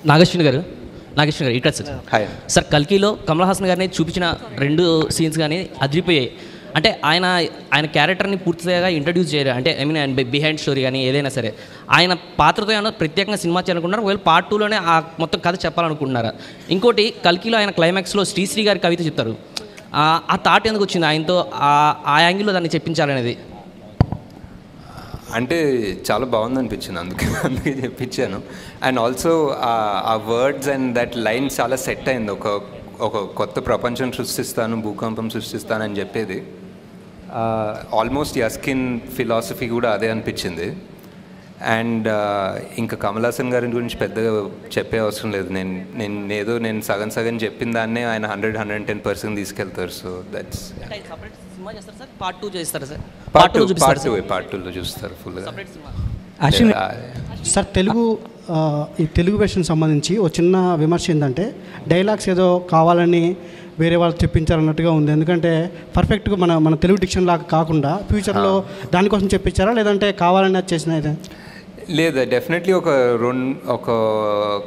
నాగేశ్వరి గారు ఇక్కడ sir. Hi sir, కల్కిలో కమల్ హాసన్ గారిని చూపించిన 2 సీన్స్ కానీ అదిరిపోయాయి. అంటే ఆయన క్యారెక్టర్ని పూర్తిగా ఇంట్రడ్యూస్ చేయరు. అంటే ఐ మీన్ ఆయన బిహైండ్ స్టోరీ కానీ ఏదైనా సరే ఆయన పాత్రతో ఏమైనా ప్రత్యేకంగా సినిమా చేయాలనుకుంటున్నారు, ఒకవేళ పార్ట్ 2లోనే ఆ మొత్తం కథ చెప్పాలనుకుంటున్నారా? ఇంకోటి, కల్కిలో ఆయన క్లైమాక్స్లో శ్రీశ్రీ గారి కవిత చెప్తారు. ఆ థాట్ ఎందుకు వచ్చింది ఆయనతో ఆ యాంగిల్లో దాన్ని చెప్పించాలనేది? అంటే చాలా బాగుంది అనిపించింది, అందుకే చెప్పించాను. అండ్ ఆల్సో ఆ వర్డ్స్ అండ్ దట్ లైన్ చాలా సెట్ అయింది. ఒక కొత్త ప్రపంచం సృష్టిస్తాను, భూకంపం సృష్టిస్తాను అని చెప్పేది ఆల్మోస్ట్ యస్కిన్ ఫిలాసఫీ కూడా అదే అనిపించింది. అండ్ ఇంకా కమల్ హాసన్ గారి గురించి పెద్దగా చెప్పే అవసరం లేదు. నేను సగం చెప్పిన దాన్నే ఆయన 100-110% తీసుకెళ్తారు. సో దట్స్ పార్ట్ 2 చేస్తారు సార్. పార్ట్ 2లో చూస్తారు ఫుల్గా. అశ్విన్ సార్, ఈ తెలుగు వెర్షన్ సంబంధించి ఒక చిన్న విమర్శ ఏంటంటే డైలాగ్స్ ఏదో కావాలని వేరే వాళ్ళు చెప్పించారన్నట్టుగా ఉంది. ఎందుకంటే పర్ఫెక్ట్గా మన తెలుగు డిక్షన్ లాగా కాకుండా ఫ్యూచర్లో దానికోసం చెప్పించారా, లేదంటే కావాలని అది చేసిన? లేదా, డెఫినెట్లీ ఒక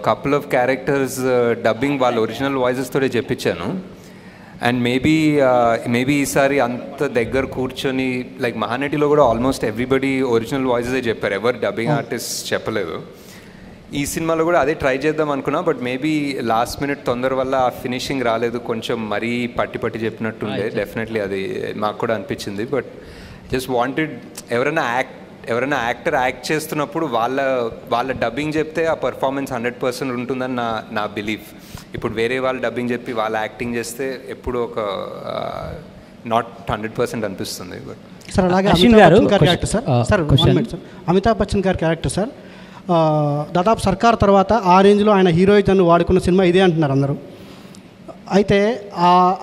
కపుల్ ఆఫ్ క్యారెక్టర్స్ డబ్బింగ్ వాళ్ళ ఒరిజినల్ వాయిసెస్ తోనే చెప్పించాను. అండ్ మేబీ ఈసారి అంత దగ్గర కూర్చొని లైక్ మహానటిలో కూడా ఆల్మోస్ట్ ఎవ్రీబడి ఒరిజినల్ వాయిసెసే చెప్పారు, ఎవరు డబ్బింగ్ ఆర్టిస్ట్ చెప్పలేదు. ఈ సినిమాలో కూడా అదే ట్రై చేద్దాం అనుకున్నా, బట్ మేబీ లాస్ట్ మినిట్ తొందర వల్ల ఆ ఫినిషింగ్ రాలేదు, కొంచెం మరీ పట్టి చెప్పినట్టుండే. డెఫినెట్లీ అది మాకు కూడా అనిపించింది. బట్ జస్ట్ వాంటెడ్ ఎవరైనా యాక్టర్ యాక్ట్ చేస్తున్నప్పుడు వాళ్ళ డబ్బింగ్ చెప్తే ఆ పర్ఫార్మెన్స్ 100% ఉంటుందని నా బిలీఫ్. ఇప్పుడు వేరే వాళ్ళు డబ్బింగ్ చెప్పి వాళ్ళ యాక్టింగ్ చేస్తే ఎప్పుడు ఒక నాట్ 100% అనిపిస్తుంది. బట్ సార్, అలాగే అమితాబ్ బచ్చన్ గారి క్యారెక్టర్ సార్ దాదాపు సర్కార్ తర్వాత ఆ రేంజ్లో ఆయన హీరోయిజన్ వాడుకున్న సినిమా ఇదే అంటున్నారు అందరూ. అయితే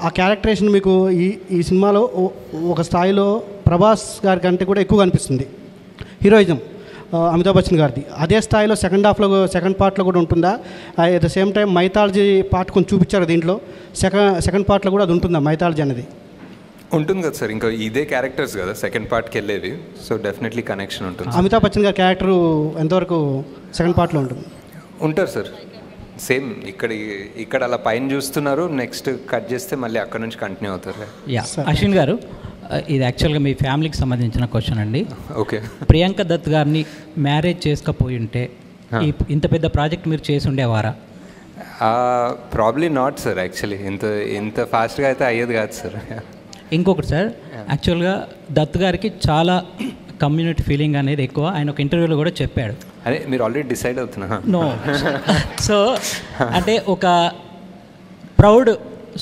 ఆ క్యారెక్టరేషన్ మీకు ఈ సినిమాలో ఒక స్థాయిలో ప్రభాస్ గారి కంటే కూడా ఎక్కువ కనిపిస్తుంది హీరోయిజం అమితాబ్ బచ్చన్ గారిది. అదే స్థాయిలో సెకండ్ పార్ట్లో కూడా ఉంటుందా? At the same time mythology part కొంచెం చూపించారు దీంట్లో. సెకండ్ పార్ట్లో కూడా అది ఉంటుందా మైథాలజీ అనేది? ఉంటుంది కదా సార్, ఇంకా ఇదే క్యారెక్టర్స్ కదా సెకండ్ పార్ట్కి వెళ్ళేవి. సో డెఫినెట్లీ కనెక్షన్ ఉంటుంది. అమితాబ్ బచ్చన్ గారి క్యారెక్టర్ ఎంతవరకు సెకండ్ పార్ట్లో ఉంటుంది? ఉంటారు సార్, సేమ్ ఇక్కడ అలా పైన చూస్తున్నారు, నెక్స్ట్ కట్ చేస్తే మళ్ళీ అక్కడ నుంచి కంటిన్యూ అవుతారు. అశ్విన్ గారు, ఇది యాక్చువల్గా మీ ఫ్యామిలీకి సంబంధించిన క్వశ్చన్ అండి. ఓకే. ప్రియాంక దత్ గారిని మ్యారేజ్ చేసుకపోయి ఉంటే ఇంత పెద్ద ప్రాజెక్ట్ మీరు చేసి ఉండేవారా? ప్రాబ్లీ నాట్ సార్, యాక్చువల్లీ ఇంత ఫాస్ట్గా అయితే అయ్యేది కాదు సార్. ఇంకొకటి సార్, యాక్చువల్గా దత్ గారికి చాలా కమ్యూనిటీ ఫీలింగ్ అనేది ఎక్కువ. ఆయన ఒక ఇంటర్వ్యూలో కూడా చెప్పాడు. అదే మీరు ఆల్రెడీ డిసైడ్ అవుతున్నా? నో. సో అంటే ఒక ప్రౌడ్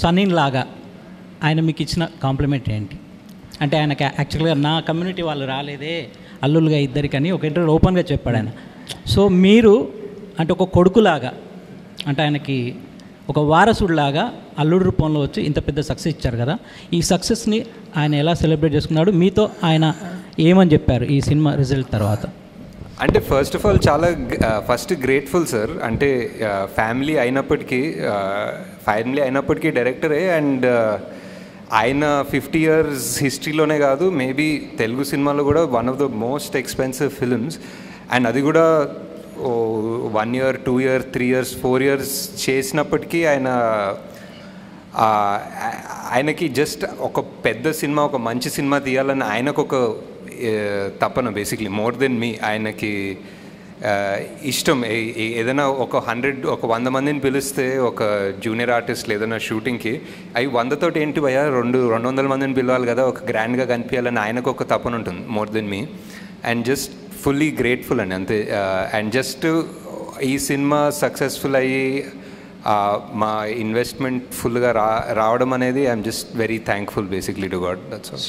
సన్నిన్ లాగా ఆయన మీకు ఇచ్చిన కాంప్లిమెంట్ ఏంటి? అంటే ఆయనకి యాక్చువల్గా నా కమ్యూనిటీ వాళ్ళు రాలేదే అల్లులుగా ఇద్దరికని ఒక ఇంటర్వ్యూలో ఓపెన్గా చెప్పాడు ఆయన. సో మీరు అంటే ఒక కొడుకులాగా, అంటే ఆయనకి ఒక వారసుడిలాగా అల్లుడు రూపంలో వచ్చి ఇంత పెద్ద సక్సెస్ ఇచ్చారు కదా, ఈ సక్సెస్ని ఆయన ఎలా సెలబ్రేట్ చేసుకున్నాడు? మీతో ఆయన ఏమని చెప్పారు ఈ సినిమా రిజల్ట్ తర్వాత? అంటే ఫస్ట్ ఆఫ్ ఆల్ చాలా గ్రేట్ఫుల్ సార్. అంటే ఫ్యామిలీ అయినప్పటికీ డైరెక్టరే. అండ్ ఆయన 50 years హిస్టరీలోనే కాదు, మేబీ తెలుగు సినిమాలో కూడా one of the most expensive films. And అది కూడా 1 year, 2 years, 3 years, 4 years చేసినప్పటికీ ఆయనకి జస్ట్ ఒక పెద్ద సినిమా, ఒక మంచి సినిమా తీయాలని ఆయనకు ఒక తపన, బేసిక్లీ మోర్ దెన్ మీ. ఆయనకి ఇష్టం ఏదైనా ఒక 100 మందిని పిలిస్తే ఒక జూనియర్ ఆర్టిస్ట్ ఏదైనా షూటింగ్కి, అవి 100 ఏంటి భయ్యా 200 మందిని పిలవాలి కదా, ఒక గ్రాండ్గా కనిపించాలని ఆయనకు ఒక తపన ఉంటుంది more than me. And just fully grateful అండి, అంతే. అండ్ జస్ట్ ఈ సినిమా సక్సెస్ఫుల్ అయ్యి మా ఇన్వెస్ట్మెంట్ ఫుల్గా రావడం అనేది I'm just very thankful basically to God. That's all.